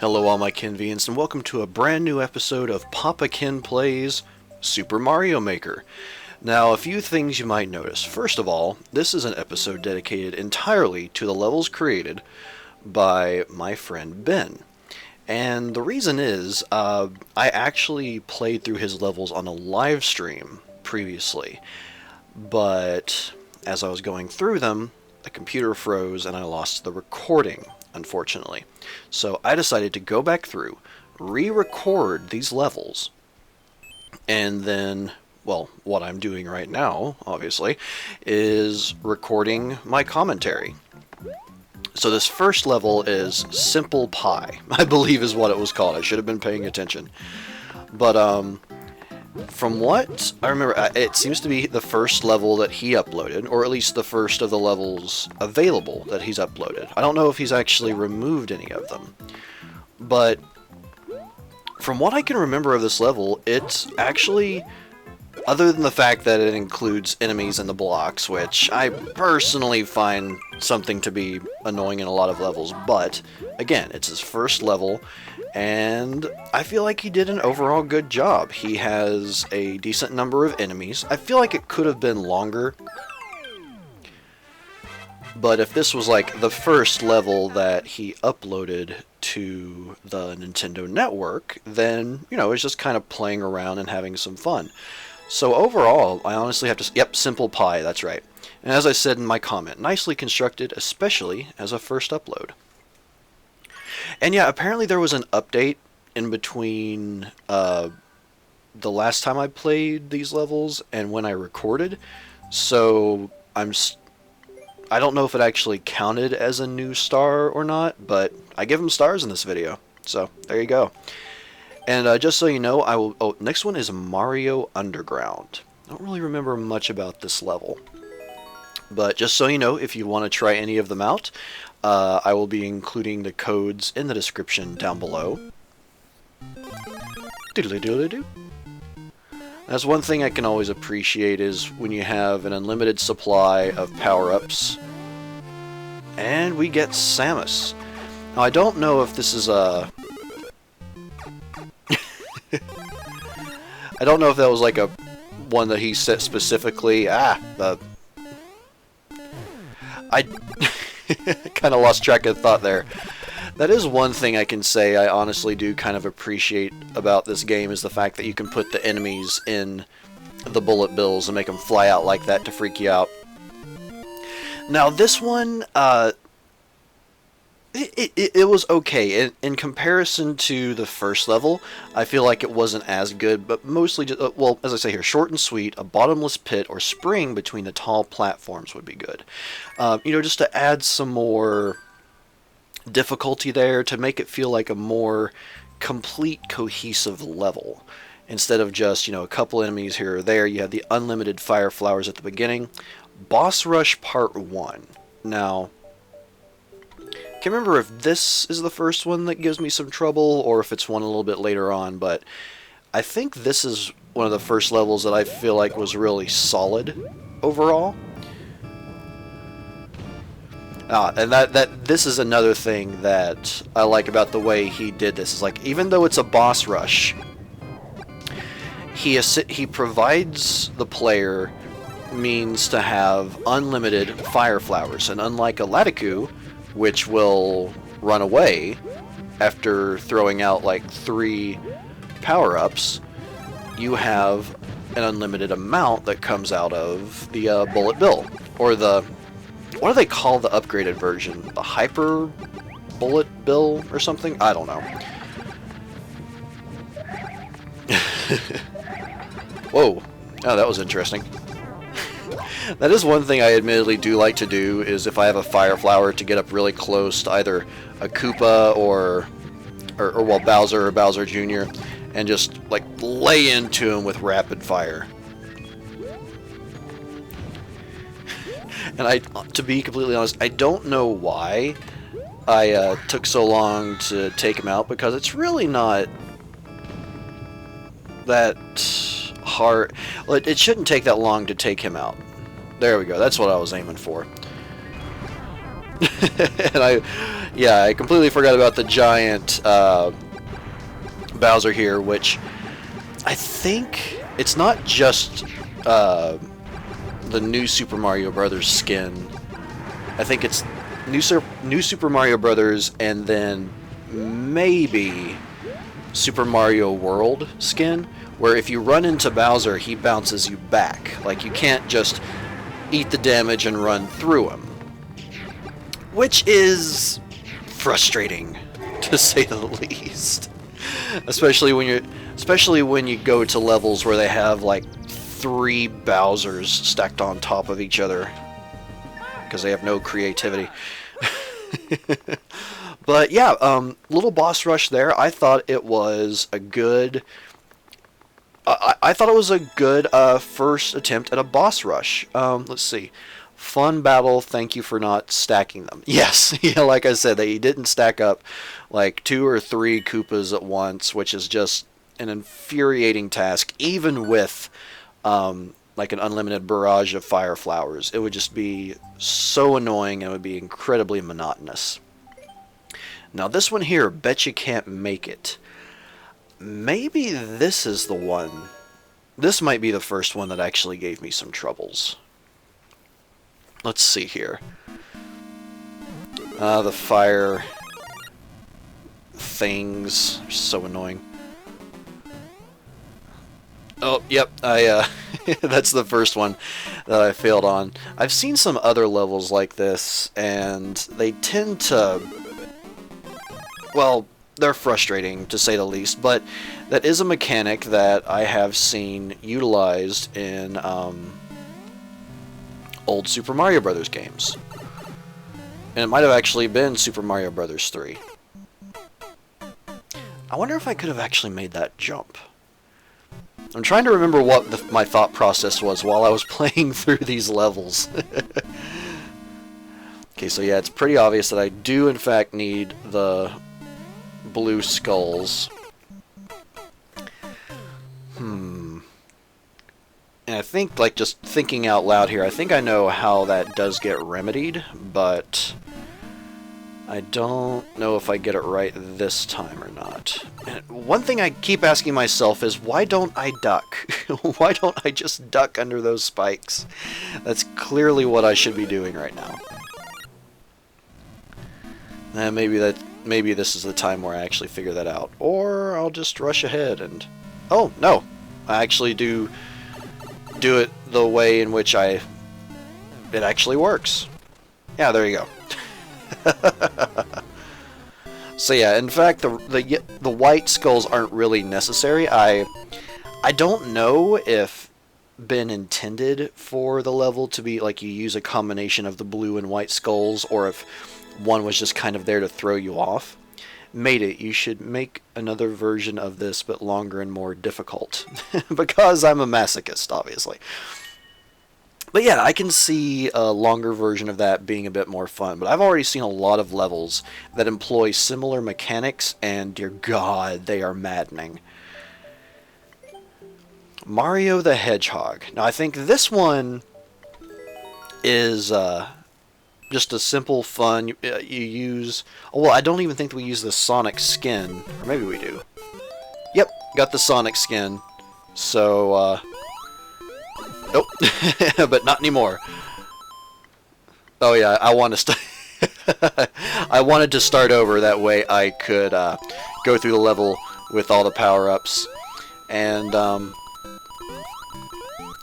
Hello all my Kenvians, and welcome to a brand new episode of PapaKenn Plays Super Mario Maker. Now, a few things you might notice. First of all, this is an episode dedicated entirely to the levels created by my friend Ben. And the reason is, I actually played through his levels on a live stream previously, but as I was going through them, the computer froze and I lost the recording, unfortunately. So I decided to go back through, re-record these levels, and then, well, what I'm doing right now, obviously, is recording my commentary. So this first level is Simple Pie, I believe is what it was called. I should have been paying attention. But, from what I remember, it seems to be the first level that he uploaded, or at least the first of the levels available that he's uploaded. I don't know if he's actually removed any of them. But from what I can remember of this level, it's actually, other than the fact that it includes enemies in the blocks, which I personally find something to be annoying in a lot of levels, but again, it's his first level, and I feel like he did an overall good job. He has a decent number of enemies. I feel like it could have been longer, but if this was like the first level that he uploaded to the Nintendo Network, then, you know, it's just kind of playing around and having some fun. So overall, I honestly have to... Yep, Simple Pie, that's right. And as I said in my comment, nicely constructed, especially as a first upload. And yeah, apparently there was an update in between the last time I played these levels and when I recorded. So I don't know if it actually counted as a new star or not, but I give them stars in this video. So there you go. And just so you know, I will. Oh, next one is Mario Underground. I don't really remember much about this level, but just so you know, if you want to try any of them out, I will be including the codes in the description down below. Doodly-doodly-doo. That's one thing I can always appreciate is when you have an unlimited supply of power-ups. And we get Samus. Now I don't know if this is a... I don't know if that was like a one that he set specifically. I kind of lost track of thought there. That is one thing I can say I honestly do kind of appreciate about this game, is the fact that you can put the enemies in the bullet bills and make them fly out like that to freak you out. Now this one, it was okay. In comparison to the first level, I feel like it wasn't as good, but mostly just, well, as I say here, short and sweet, a bottomless pit or spring between the tall platforms would be good. You know, just to add some more difficulty there, to make it feel like a more complete, cohesive level. Instead of just, you know, a couple enemies here or there, you had the unlimited fire flowers at the beginning. Boss Rush Part 1. Now, I can't remember if this is the first one that gives me some trouble or if it's one a little bit later on, but I think this is one of the first levels that I feel like was really solid overall. And this is another thing that I like about the way he did this. Is like, even though it's a boss rush, he provides the player means to have unlimited fire flowers, and unlike a Latiku, which will run away after throwing out like 3 power-ups, you have an unlimited amount that comes out of the bullet bill, or the... What do they call the upgraded version? The Hyper Bullet Bill or something? I don't know. Whoa. Oh, that was interesting. That is one thing I admittedly do like to do, is if I have a fire flower, to get up really close to either a Koopa or well, Bowser or Bowser Jr. and just like lay into him with rapid fire. And to be completely honest, I don't know why I took so long to take him out, because it's really not that hard. Well, it shouldn't take that long to take him out. There we go. That's what I was aiming for. And Yeah, I completely forgot about the giant Bowser here, which I think it's not just the new Super Mario Brothers skin. I think it's new Super Mario Brothers and then maybe Super Mario World skin, where if you run into Bowser, he bounces you back. Like, you can't just eat the damage and run through him. Which is frustrating, to say the least. Especially when you go to levels where they have like 3 Bowsers stacked on top of each other, because they have no creativity. But yeah, little boss rush there. I thought it was a good. I thought it was a good first attempt at a boss rush. Let's see. Fun battle, thank you for not stacking them. Yes, yeah, like I said, they didn't stack up like 2 or 3 Koopas at once, which is just an infuriating task, even with like an unlimited barrage of fire flowers. It would just be so annoying and it would be incredibly monotonous. Now this one here, bet you can't make it. Maybe this is the one. This might be the first one that actually gave me some troubles. Let's see here. The fire things are so annoying. Oh, yep, that's the first one that I failed on. I've seen some other levels like this, and they tend to, well, they're frustrating, to say the least, but that is a mechanic that I have seen utilized in, old Super Mario Brothers games. And it might have actually been Super Mario Brothers 3. I wonder if I could have actually made that jump. I'm trying to remember what my thought process was while I was playing through these levels. Okay, so yeah, it's pretty obvious that I do in fact need the blue skulls. And I think, like, just thinking out loud here, I think I know how that does get remedied, but I don't know if I get it right this time or not. And one thing I keep asking myself is, why don't I duck? Why don't I just duck under those spikes? That's clearly what I should be doing right now. And maybe this is the time where I actually figure that out. Or I'll just rush ahead and... Oh, no! I actually do it the way in which it actually works. Yeah, there you go. So yeah, in fact, the white skulls aren't really necessary. I don't know if been intended for the level to be like you use a combination of the blue and white skulls, or if one was just kind of there to throw you off. Made it. You should make another version of this, but longer and more difficult. Because I'm a masochist, obviously. But yeah, I can see a longer version of that being a bit more fun. But I've already seen a lot of levels that employ similar mechanics, and dear God, they are maddening. Mario the Hedgehog. Now, I think this one is... just a simple fun, you use... Oh, well, I don't even think we use the Sonic skin. Or maybe we do. Yep, got the Sonic skin. So, nope. But not anymore. Oh yeah, I want to I wanted to start over, that way I could go through the level with all the power-ups. And,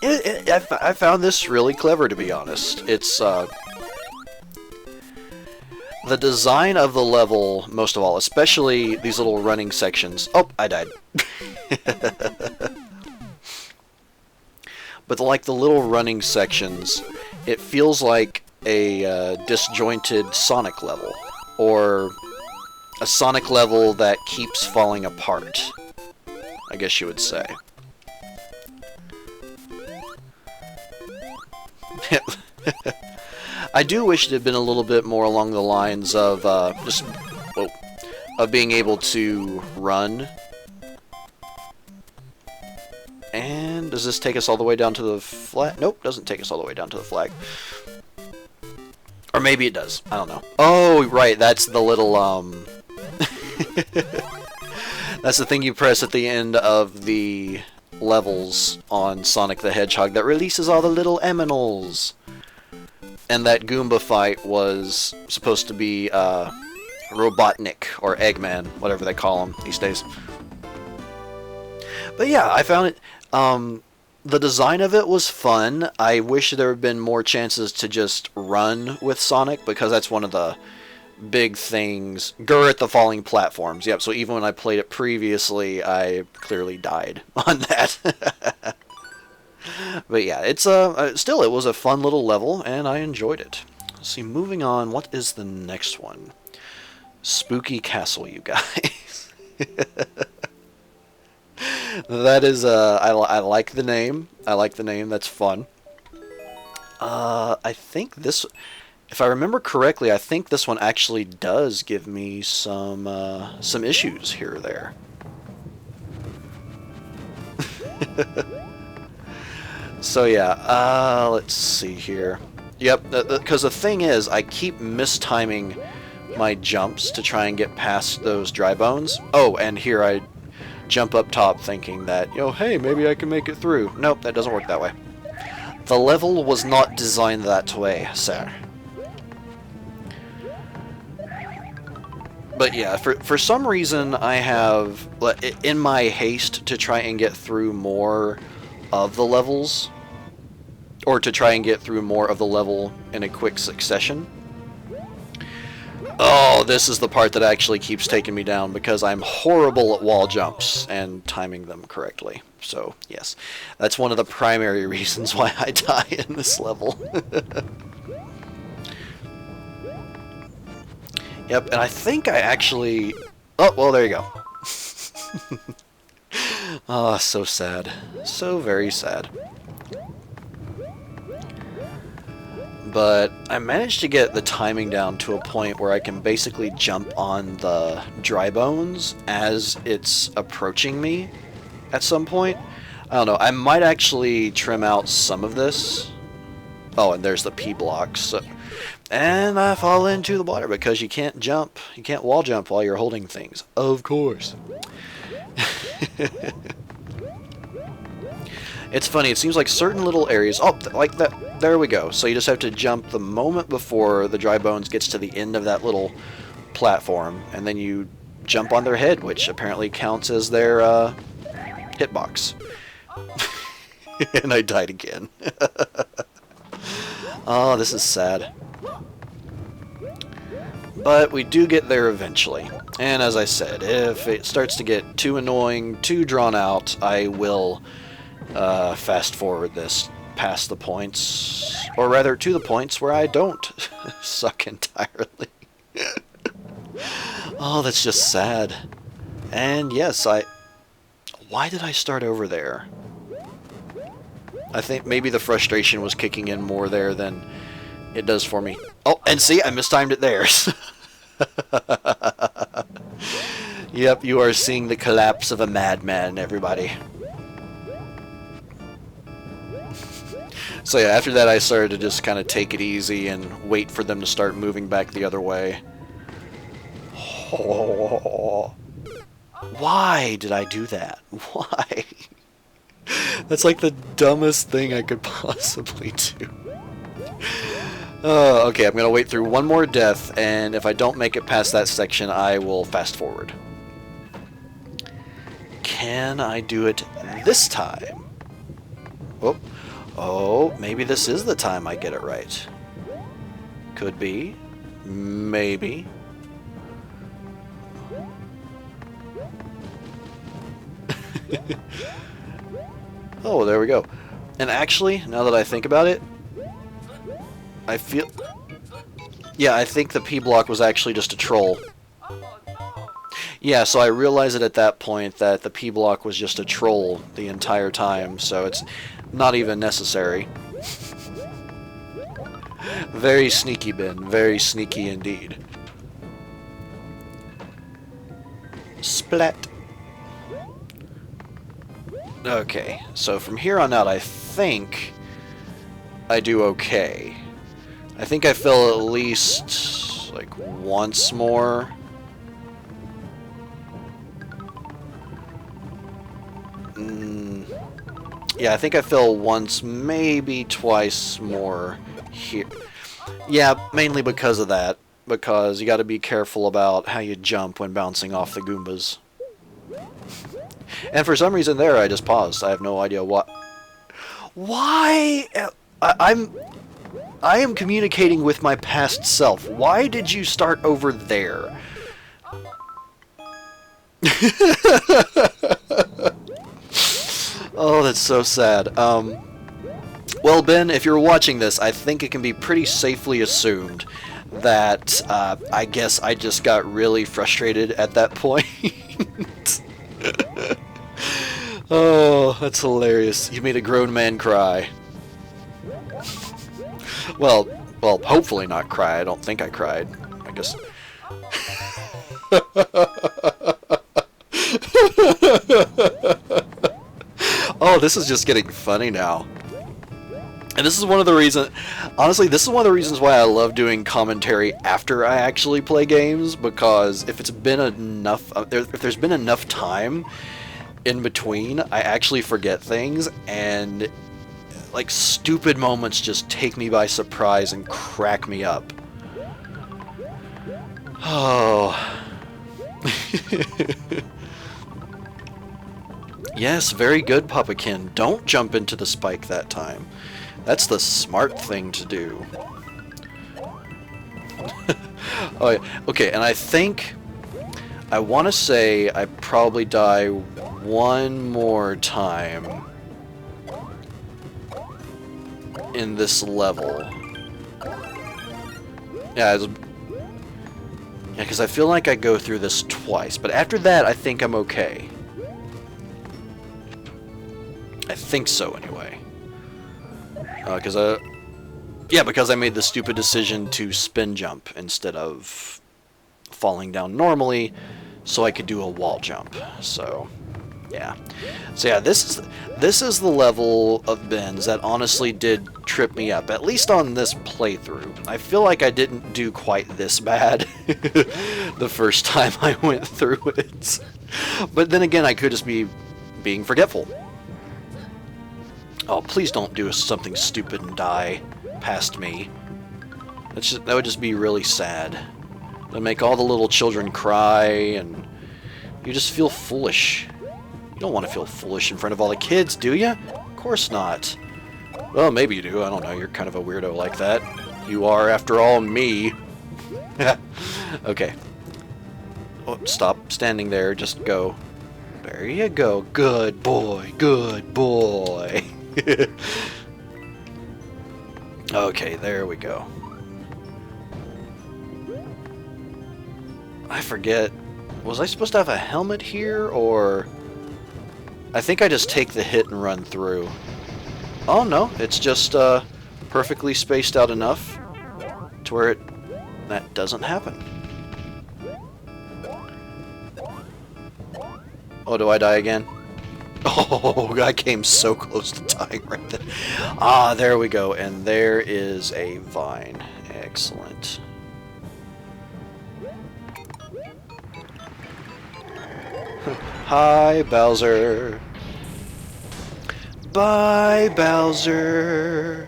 I found this really clever, to be honest. It's, the design of the level, most of all, especially these little running sections. Oh, I died. But like the little running sections, it feels like a disjointed Sonic level, or a Sonic level that keeps falling apart, I guess you would say. I do wish it had been a little bit more along the lines of of being able to run. And does this take us all the way down to the flag? Nope, doesn't take us all the way down to the flag. Or maybe it does. I don't know. Oh, right. That's the little, That's the thing you press at the end of the levels on Sonic the Hedgehog that releases all the little Eminals. And that Goomba fight was supposed to be, Robotnik, or Eggman, whatever they call him these days. But yeah, I found it, the design of it was fun. I wish there had been more chances to just run with Sonic, because that's one of the big things. At the falling platforms. Yep, so even when I played it previously, I clearly died on that. But yeah, it's still, it was a fun little level, and I enjoyed it. Let's see, moving on, what is the next one? Spooky Castle, you guys. That is, I like the name. I like the name, that's fun. I think this, if I remember correctly, I think this one actually does give me some issues here or there. So yeah, let's see here. Yep, because the thing is, I keep mistiming my jumps to try and get past those dry bones. Oh, and here I jump up top thinking that, hey, maybe I can make it through. Nope, that doesn't work that way. The level was not designed that way, sir. But yeah, for some reason I have, in my haste to try and get through more of the levels, or to try and get through more of the level in a quick succession. Oh, this is the part that actually keeps taking me down, because I'm horrible at wall jumps and timing them correctly. So, yes, that's one of the primary reasons why I die in this level. Yep, and I think I actually... Oh, well, there you go. Oh, so sad. So very sad. But I managed to get the timing down to a point where I can basically jump on the dry bones as it's approaching me at some point. I don't know, I might actually trim out some of this. Oh, and there's the P blocks. So, and I fall into the water because you can't jump. You can't wall jump while you're holding things. Of course. It's funny, it seems like certain little areas... Oh, like that. There we go. So you just have to jump the moment before the dry bones gets to the end of that little platform, and then you jump on their head, which apparently counts as their hitbox. And I died again. Oh, this is sad. But we do get there eventually. And as I said, if it starts to get too annoying, too drawn out, I will fast forward this past the points, or rather to the points where I don't suck entirely. Oh, that's just sad. And yes, why did I start over there? I think maybe the frustration was kicking in more there than it does for me. Oh, and see, I mistimed it there. Yep, you are seeing the collapse of a madman, everybody. So yeah, after that I started to just kind of take it easy and wait for them to start moving back the other way. Oh. Why did I do that? Why? That's like the dumbest thing I could possibly do. Okay, I'm gonna wait through one more death, and if I don't make it past that section, I will fast forward. Can I do it this time? Oh, maybe this is the time I get it right. Could be. Maybe. Oh, there we go. And actually, now that I think about it, I feel... Yeah, I think the P block was actually just a troll. Yeah, so I realized it at that point that the P block was just a troll the entire time, so it's not even necessary. Very sneaky, Ben. Very sneaky indeed. Splat. Okay, so from here on out, I think I do okay. I think I fell at least, like, once more. Yeah, I think I fell once, maybe twice more here. Yeah, mainly because of that. Because you gotta be careful about how you jump when bouncing off the Goombas. And for some reason there, I just paused. I have no idea what. Why? I am communicating with my past self. Why did you start over there? Oh, that's so sad. Well, Ben, if you're watching this, I think it can be pretty safely assumed that I guess I just got really frustrated at that point. Oh, that's hilarious. You made a grown man cry. Well, hopefully not cry. I don't think I cried. I guess. Oh, this is just getting funny now. And this is one of the reasons, honestly, this is one of the reasons why I love doing commentary after I actually play games, because if it's been enough, if there's been enough time in between, I actually forget things, and like stupid moments just take me by surprise and crack me up. Oh. Yes, very good, PapaKenn. Don't jump into the spike that time. That's the smart thing to do. Oh, yeah. Okay, and I think I want to say I probably die one more time in this level. Yeah, because I feel like I go through this twice, but after that I think I'm okay. I think so, anyway. Because I made the stupid decision to spin jump instead of falling down normally, so I could do a wall jump. So, yeah. So yeah, this is the level of bends that honestly did trip me up, at least on this playthrough. I feel like I didn't do quite this bad the first time I went through it. But then again, I could just be being forgetful. Oh, please don't do something stupid and die past me. That would just be really sad. That'd make all the little children cry, and you just feel foolish. You don't want to feel foolish in front of all the kids, do you? Of course not. Well, maybe you do. I don't know. You're kind of a weirdo like that. You are, after all, me. Okay. Oh, stop standing there. Just go. There you go. Good boy. Good boy. Okay, there we go. I forget. Was I supposed to have a helmet here, or... I think I just take the hit and run through. Oh no, it's just perfectly spaced out enough to where that doesn't happen. Oh, do I die again? Oh, I came so close to dying right there. Ah, there we go. And there is a vine. Excellent. Hi, Bowser. Bye, Bowser.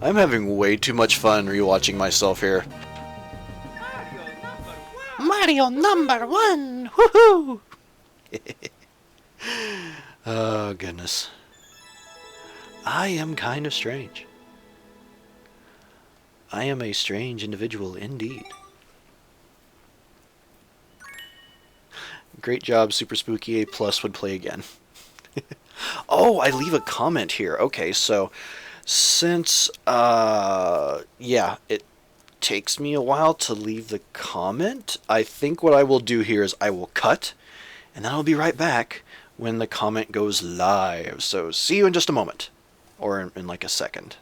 I'm having way too much fun rewatching myself here. Mario #1! Woohoo! Oh, goodness. I am kind of strange. I am a strange individual indeed. Great job, Super Spooky. A+ would play again. Oh, I leave a comment here. Okay, so since, yeah, it takes me a while to leave the comment, I think what I will do here is I will cut, and then I'll be right back when the comment goes live. So see you in just a moment, or in like a second.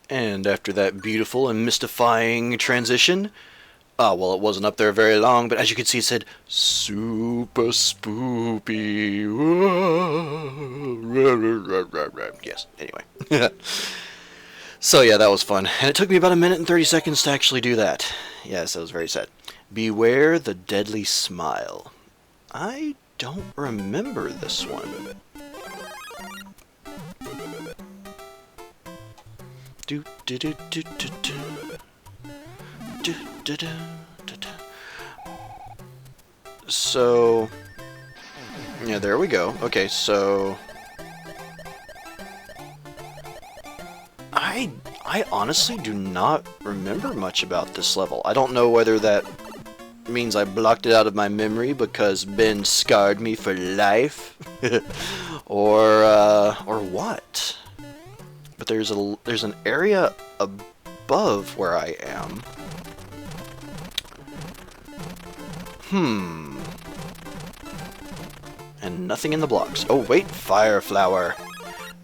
And after that beautiful and mystifying transition, Ah, well, it wasn't up there very long, but as you can see, it said, Super Spoopy. Yes, anyway. So yeah, that was fun. And it took me about 1 minute and 30 seconds to actually do that. Yes, that was very sad. Beware the deadly smile. I don't remember this one. Do do do do do do. Do, do, do, do, do. So, yeah, there we go. Okay, so I honestly do not remember much about this level. I don't know whether that means I blocked it out of my memory because Ben scarred me for life, or what. But there's an area above where I am. And nothing in the blocks. Oh, wait, fire flower.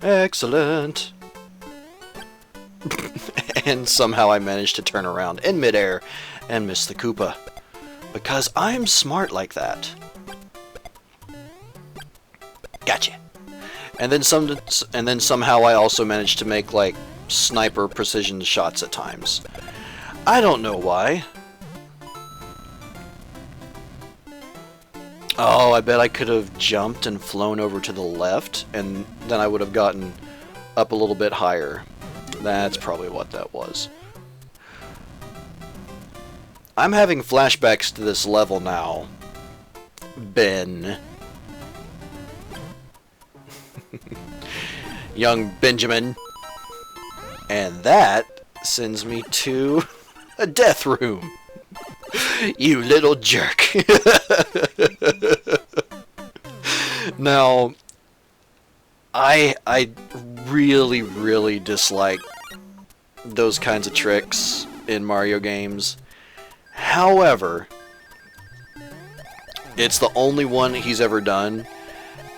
Excellent. And somehow I managed to turn around in midair and miss the Koopa. Because I'm smart like that. Gotcha. And then somehow I also managed to make, like, sniper precision shots at times. I don't know why. Oh, I bet I could have jumped and flown over to the left, and then I would have gotten up a little bit higher. That's probably what that was. I'm having flashbacks to this level now, Ben. Young Benjamin. And that sends me to a death room. You little jerk. Now, I really, really dislike those kinds of tricks in Mario games. However, it's the only one he's ever done,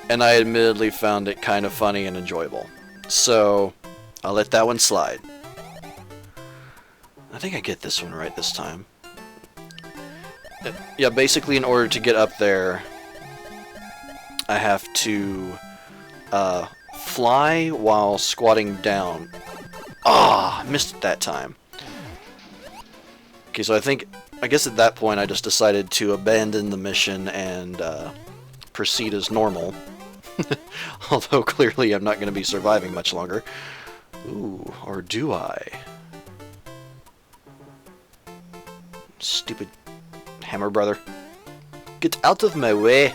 and I admittedly found it kind of funny and enjoyable. So, I'll let that one slide. I think I get this one right this time. Yeah, basically in order to get up there, I have to fly while squatting down. Ah, missed it that time. Okay, so I guess at that point I just decided to abandon the mission and proceed as normal. Although clearly I'm not going to be surviving much longer. Ooh, or do I? Stupid hammer brother. Get out of my way.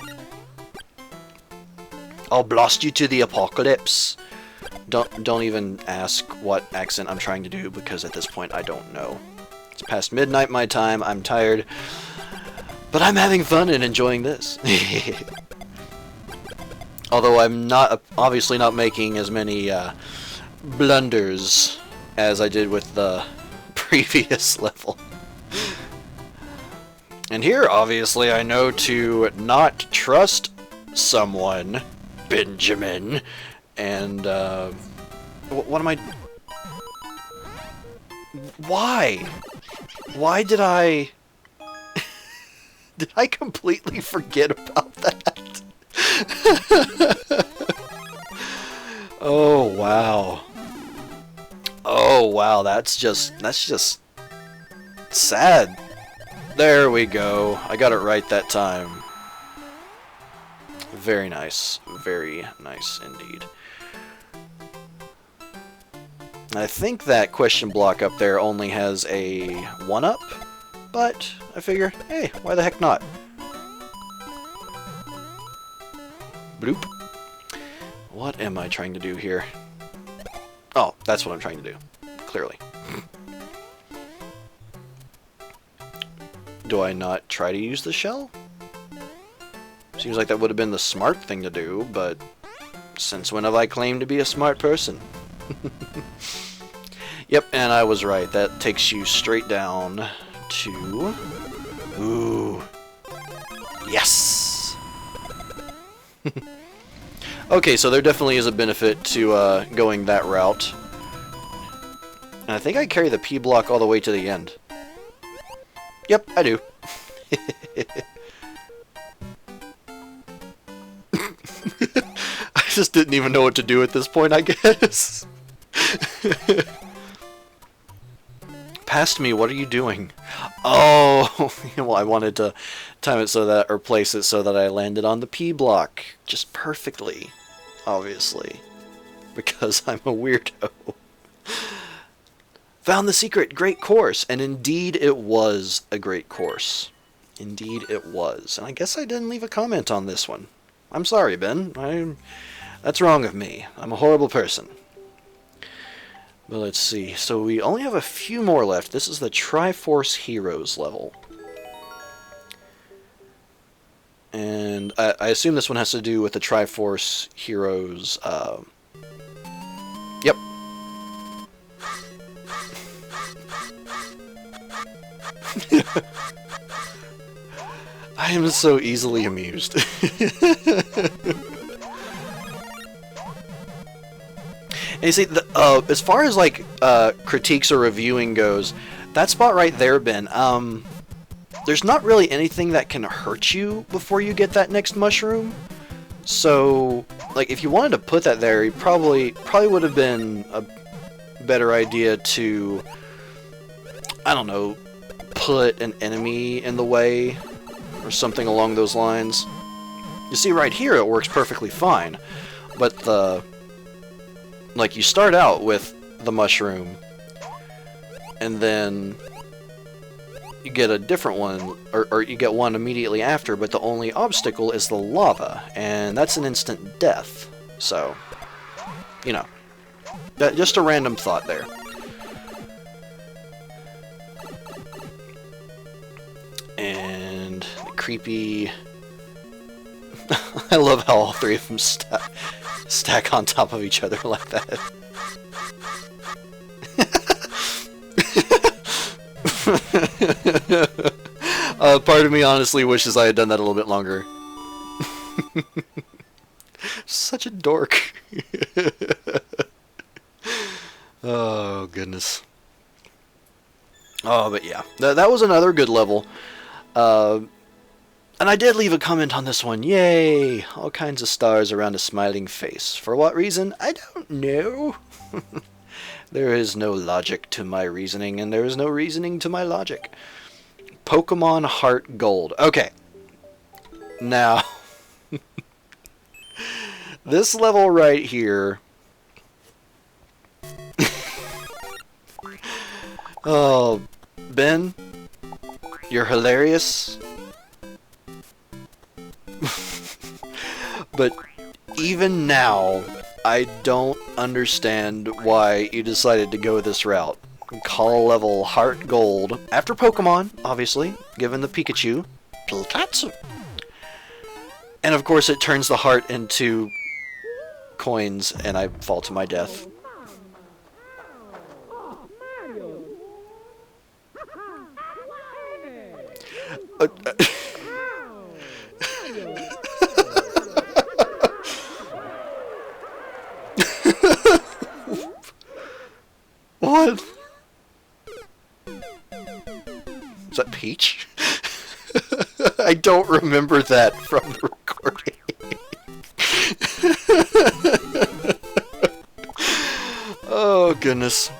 I'll blast you to the apocalypse. Don't even ask what accent I'm trying to do, because at this point I don't know. It's past midnight my time, I'm tired, but I'm having fun and enjoying this. Although I'm obviously not making as many blunders as I did with the previous level. And here, obviously, I know to not trust someone, Benjamin, and, what am I... Why? Why did I... Did I completely forget about that? Oh, wow. Oh, wow, that's just sad. There we go. I got it right that time. Very nice. Very nice indeed. I think that question block up there only has a 1-up, but I figure, hey, why the heck not? Bloop. What am I trying to do here? Oh, that's what I'm trying to do. Clearly. Do I not try to use the shell? Seems like that would have been the smart thing to do, but since when have I claimed to be a smart person? Yep, and I was right. That takes you straight down to... Ooh. Yes! Okay, so there definitely is a benefit to going that route. And I think I carry the P block all the way to the end. Yep, I do. I just didn't even know what to do at this point, I guess. Past me, what are you doing? Oh, well, I wanted to time it so that, or place it so that I landed on the P block just perfectly, obviously, because I'm a weirdo. Found the secret, great course, and indeed it was a great course. Indeed it was, and I guess I didn't leave a comment on this one. I'm sorry, Ben. That's wrong of me. I'm a horrible person. But let's see. So we only have a few more left. This is the Triforce Heroes level. And I assume this one has to do with the Triforce Heroes. Yep. I am so easily amused. And you see, as far as like critiques or reviewing goes, that spot right there, Ben, there's not really anything that can hurt you before you get that next mushroom. So, like, if you wanted to put that there, you probably would have been a better idea to, I don't know, put an enemy in the way or something along those lines. You see, right here it works perfectly fine, but like, you start out with the mushroom, and then you get a different one, or you get one immediately after, but the only obstacle is the lava, and that's an instant death. So, you know, just a random thought there. And the creepy... I love how all three of them stack on top of each other like that. Part of me honestly wishes I had done that a little bit longer. Such a dork. Oh, goodness. Oh, but yeah. That was another good level. And I did leave a comment on this one. Yay! All kinds of stars around a smiling face. For what reason? I don't know. There is no logic to my reasoning, and there is no reasoning to my logic. Pokemon Heart Gold. Okay. Now, this level right here... Oh, Ben, you're hilarious. But even now, I don't understand why you decided to go this route. Call level Heart Gold after Pokemon, obviously, given the Pikachu. Pikachu! And of course it turns the heart into coins and I fall to my death. What? Is that Peach? I don't remember that from the recording. Oh, goodness.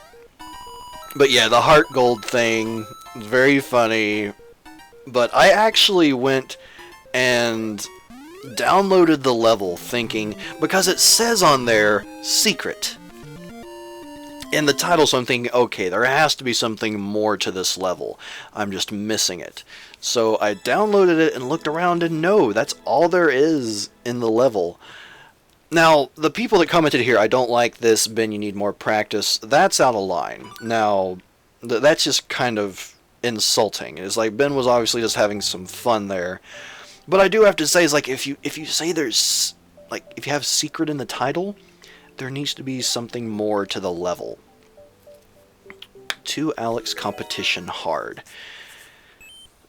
But yeah, the Heart Gold thing, very funny. But I actually went and downloaded the level thinking, because it says on there, secret. In the title, so I'm thinking, okay, there has to be something more to this level. I'm just missing it. So I downloaded it and looked around, and no, that's all there is in the level. Now, the people that commented here, I don't like this, Ben, you need more practice, that's out of line. Now, that's just kind of insulting. It's like, Ben was obviously just having some fun there. But I do have to say, it's like, if you say there's, like, if you have secret in the title, there needs to be something more to the level. To Alex competition hard.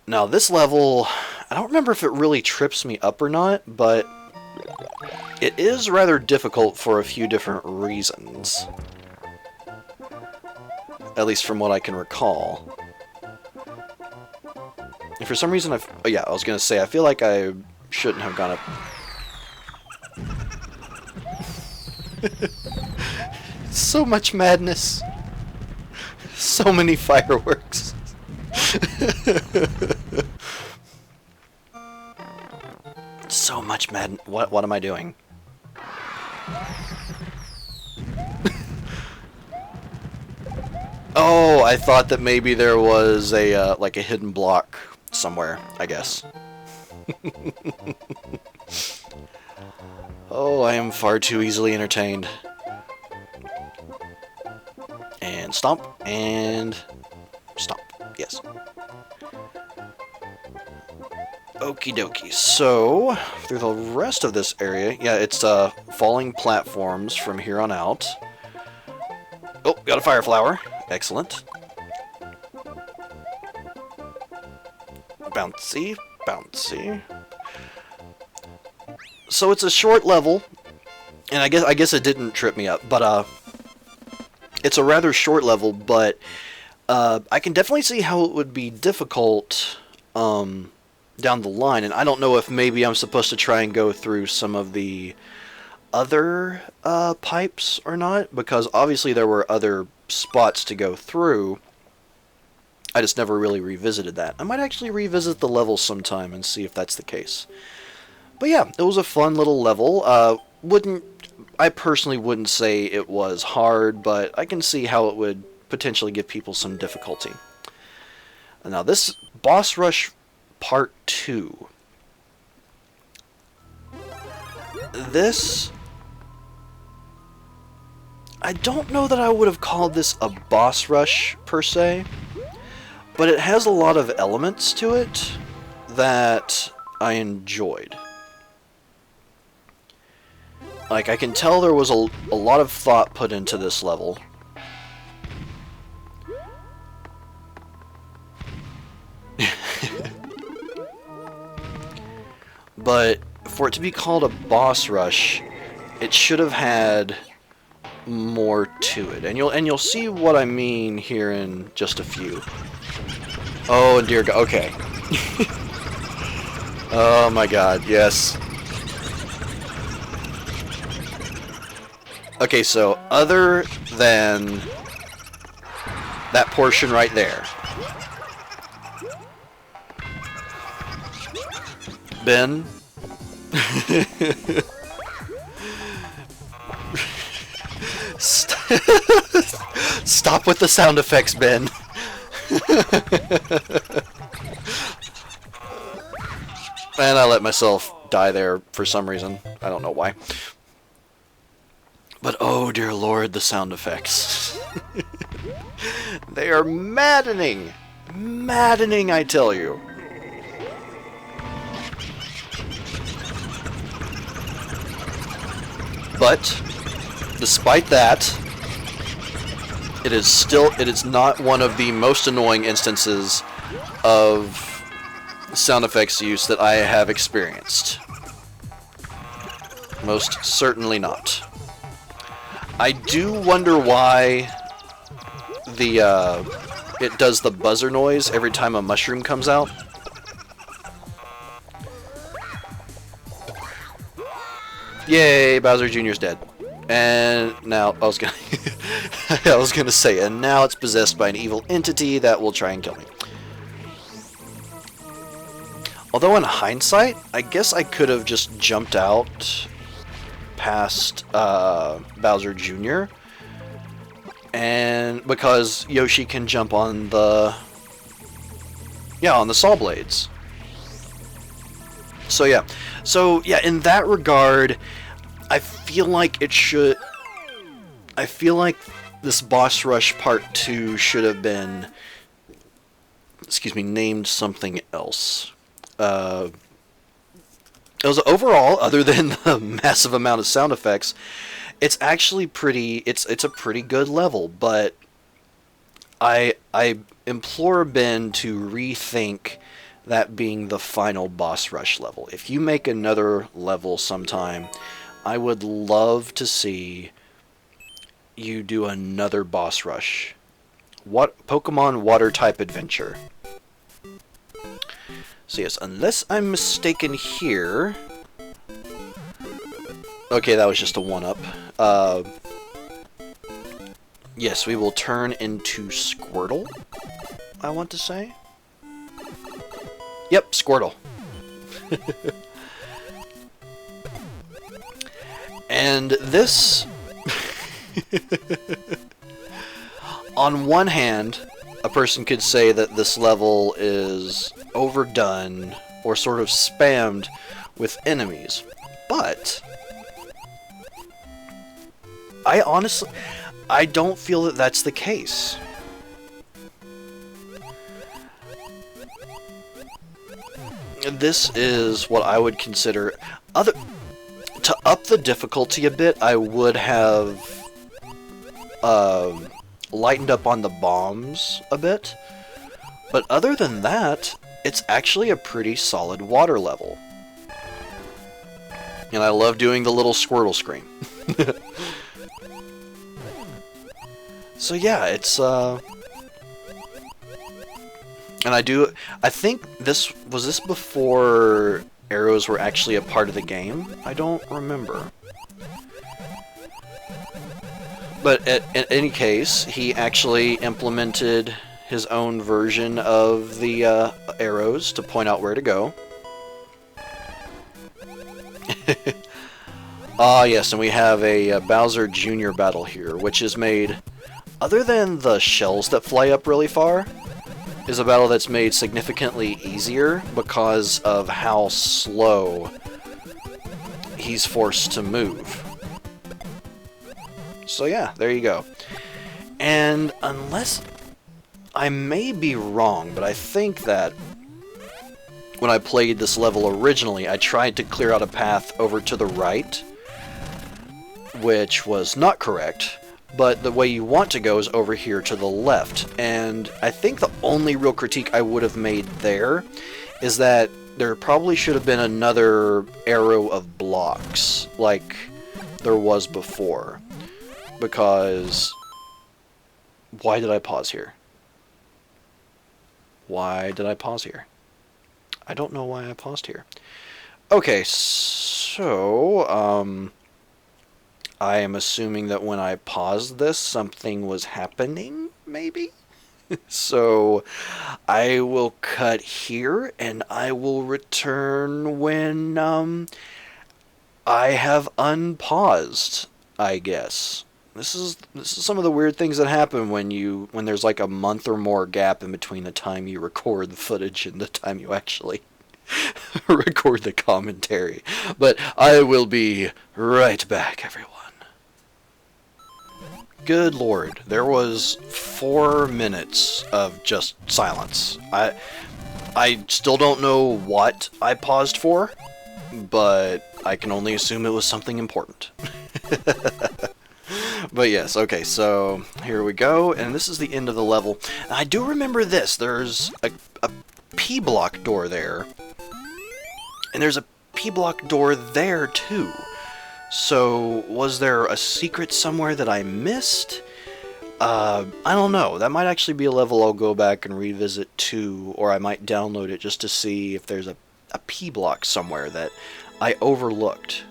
Now this level, I don't remember if it really trips me up or not, but it is rather difficult for a few different reasons. At least from what I can recall. And for some reason, oh yeah, I was gonna say, I feel like I shouldn't have gone up. So much madness. So many fireworks. So much madness. What am I doing? Oh, I thought that maybe there was a like a hidden block somewhere, I guess. Oh, I am far too easily entertained. And stomp, and stomp. Yes. Okie dokie. So, through the rest of this area, yeah, it's falling platforms from here on out. Oh, got a fire flower. Excellent. Bouncy, bouncy. So it's a short level, and I guess it didn't trip me up, but it's a rather short level, but I can definitely see how it would be difficult down the line, and I don't know if maybe I'm supposed to try and go through some of the other pipes or not, because obviously there were other spots to go through. I just never really revisited that. I might actually revisit the level sometime and see if that's the case. But yeah, it was a fun little level. I personally wouldn't say it was hard, but I can see how it would potentially give people some difficulty. Now this boss rush part 2. This, I don't know that I would have called this a boss rush per se, but it has a lot of elements to it that I enjoyed. Like, I can tell there was a lot of thought put into this level. But for it to be called a boss rush, it should have had more to it. And you'll see what I mean here in just a few. Oh, dear God. Okay. Oh my God, yes. Okay, so other than that portion right there, Ben, stop with the sound effects, Ben. And I let myself die there for some reason. I don't know why. But oh dear Lord, the sound effects. They are maddening. Maddening, I tell you. But despite that, it is not one of the most annoying instances of sound effects use that I have experienced. Most certainly not. I do wonder why it does the buzzer noise every time a mushroom comes out. Yay, Bowser Jr.'s dead. And now I was gonna say, and now it's possessed by an evil entity that will try and kill me. Although in hindsight, I guess I could have just jumped out past Bowser Jr. and because Yoshi can jump on the saw blades. So yeah, in that regard, I feel like this boss rush part 2 should have been, named something else. It was overall, other than the massive amount of sound effects, it's actually it's a pretty good level, but I implore Ben to rethink that being the final boss rush level. If you make another level sometime, I would love to see you do another boss rush. What Pokemon water type adventure? So yes, unless I'm mistaken here... Okay, that was just a 1-up. Yes, we will turn into Squirtle, I want to say. Yep, Squirtle. And this... On one hand, a person could say that this level is overdone or sort of spammed with enemies. But I don't feel that that's the case. This is what I would consider to up the difficulty a bit. I would have lightened up on the bombs a bit, but other than that, it's actually a pretty solid water level. And I love doing the little Squirtle scream. So yeah, it's and I think this was before arrows were actually a part of the game? I don't remember. But in any case, he actually implemented his own version of the arrows to point out where to go. Ah, yes, and we have a Bowser Jr. battle here, which is made, other than the shells that fly up really far, is a battle that's made significantly easier because of how slow he's forced to move. So yeah, there you go. And unless I may be wrong, but I think that when I played this level originally, I tried to clear out a path over to the right, which was not correct, but the way you want to go is over here to the left. And I think the only real critique I would have made there is that there probably should have been another arrow of blocks, like there was before. Because... why did I pause here? Why did I pause here? I don't know why I paused here. Okay, so, I am assuming that when I paused this, something was happening, maybe? So, I will cut here, and I will return when, I have unpaused, I guess. This is some of the weird things that happen when there's like a month or more gap in between the time you record the footage and the time you actually record the commentary. But I will be right back, everyone. Good Lord, there was 4 minutes of just silence. I still don't know what I paused for, but I can only assume it was something important. But yes, okay, so here we go, and this is the end of the level. And I do remember this. There's a P-block door there, and there's a P-block door there, too. So, was there a secret somewhere that I missed? I don't know. That might actually be a level I'll go back and revisit, too, or I might download it just to see if there's a P-block somewhere that I overlooked.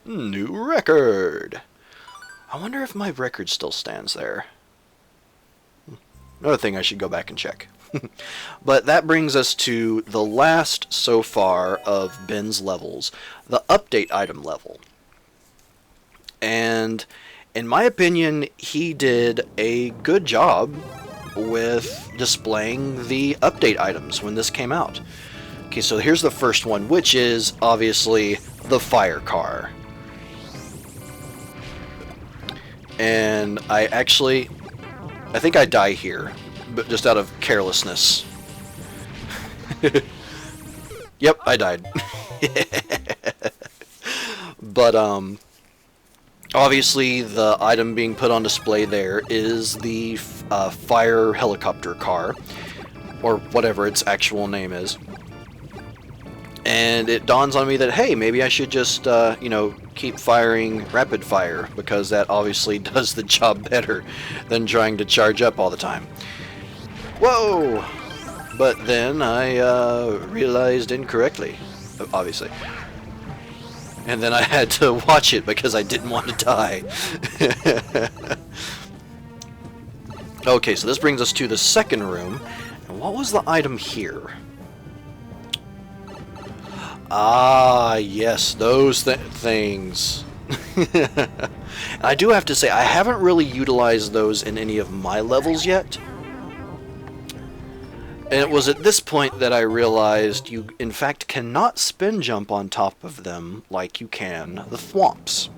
New record! I wonder if my record still stands there. Another thing I should go back and check. But that brings us to the last so far of Ben's levels, the update item level. And in my opinion, he did a good job with displaying the update items when this came out. Okay, so here's the first one, which is obviously the fire car. And I think I die here, but just out of carelessness. Yep, I died. But, obviously the item being put on display there is the fire helicopter car, or whatever its actual name is. And it dawns on me that, hey, maybe I should just, keep firing rapid fire, because that obviously does the job better than trying to charge up all the time. Whoa! But then I realized incorrectly, obviously. And then I had to watch it because I didn't want to die. Okay, so this brings us to the second room. And what was the item here? Ah, yes, those things. I do have to say, I haven't really utilized those in any of my levels yet. And it was at this point that I realized you, in fact, cannot spin jump on top of them like you can the thwomps.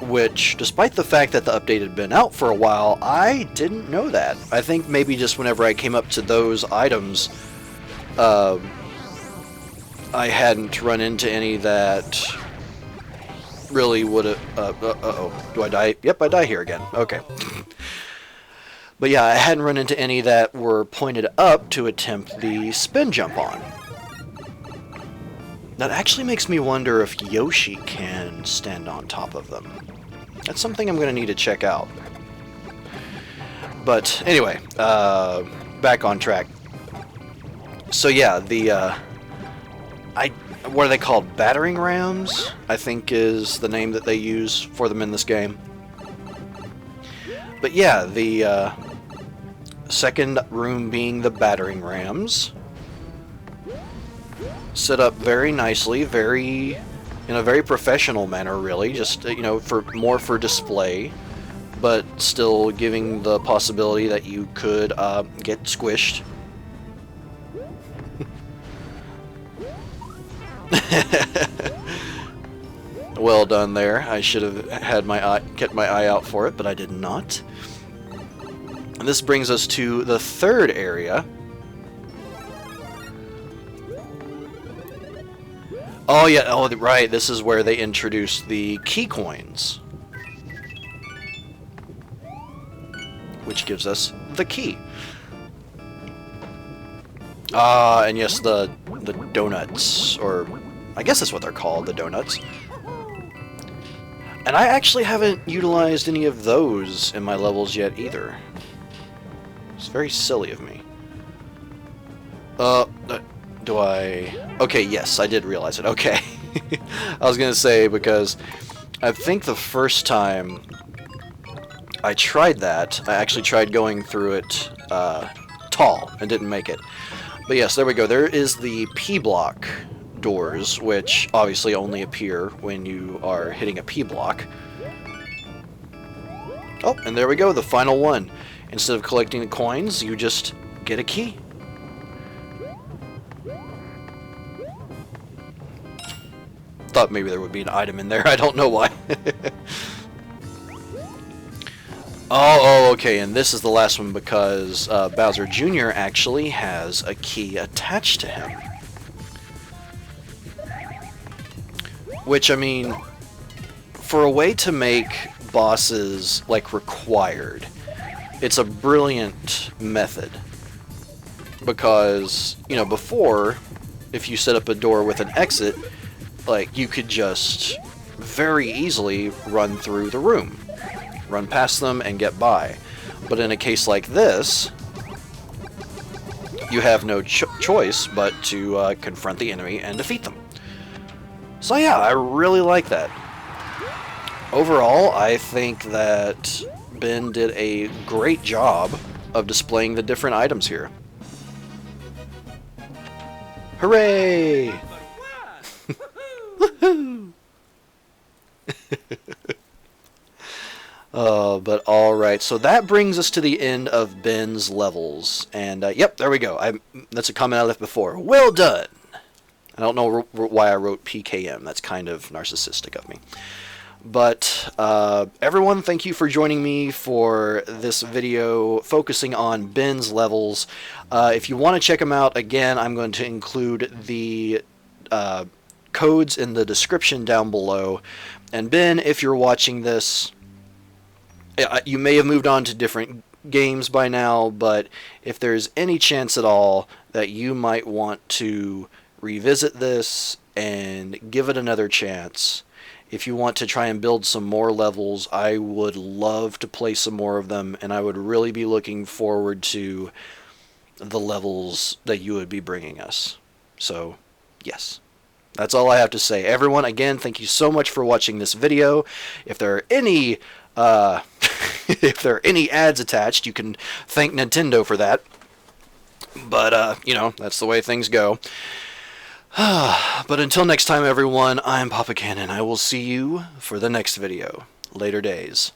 Which, despite the fact that the update had been out for a while, I didn't know that. I think maybe just whenever I came up to those items, I hadn't run into any that really would have... uh-oh. Do I die? Yep, I die here again. Okay. But yeah, I hadn't run into any that were pointed up to attempt the spin jump on. That actually makes me wonder if Yoshi can stand on top of them. That's something I'm going to need to check out. But anyway, back on track. So yeah, the what are they called? Battering rams, I think is the name that they use for them in this game. But yeah, the second room being the battering rams. Set up very nicely, in a very professional manner, really. Just, you know, more for display, but still giving the possibility that you could get squished. Well done there. I should have had kept my eye out for it, but I did not. And this brings us to the third area. Oh yeah, oh right, this is where they introduced the key coins. Which gives us the key. And yes, the donuts, or I guess that's what they're called, the donuts. And I actually haven't utilized any of those in my levels yet either. It's very silly of me. Do I... Okay, yes, I did realize it. Okay. I was gonna say, because I think the first time I tried that, I actually tried going through it tall and didn't make it. But yes, there we go. There is the P block doors, which obviously only appear when you are hitting a P block. Oh, and there we go, the final one. Instead of collecting the coins, you just get a key. Thought maybe there would be an item in there. I don't know why. Oh, okay, and this is the last one because Bowser Jr. actually has a key attached to him. Which, I mean, for a way to make bosses, like, required, it's a brilliant method. Because, you know, before, if you set up a door with an exit, like, you could just very easily run through the room. Run past them and get by. But in a case like this, you have no choice but to confront the enemy and defeat them. So yeah, I really like that. Overall, I think that Ben did a great job of displaying the different items here. Hooray! Woohoo! But alright, so that brings us to the end of Ben's levels. And, yep, there we go. That's a comment I left before. Well done! I don't know why I wrote PKM. That's kind of narcissistic of me. But, everyone, thank you for joining me for this video focusing on Ben's levels. If you want to check them out, again, I'm going to include the codes in the description down below. And Ben, if you're watching this, you may have moved on to different games by now, but if there's any chance at all that you might want to revisit this and give it another chance, if you want to try and build some more levels, I would love to play some more of them, and I would really be looking forward to the levels that you would be bringing us. So, yes. That's all I have to say. Everyone, again, thank you so much for watching this video. If there are any if there are any ads attached, you can thank Nintendo for that. But, you know, that's the way things go. But until next time, everyone, I'm PapaKenn, and I will see you for the next video. Later days.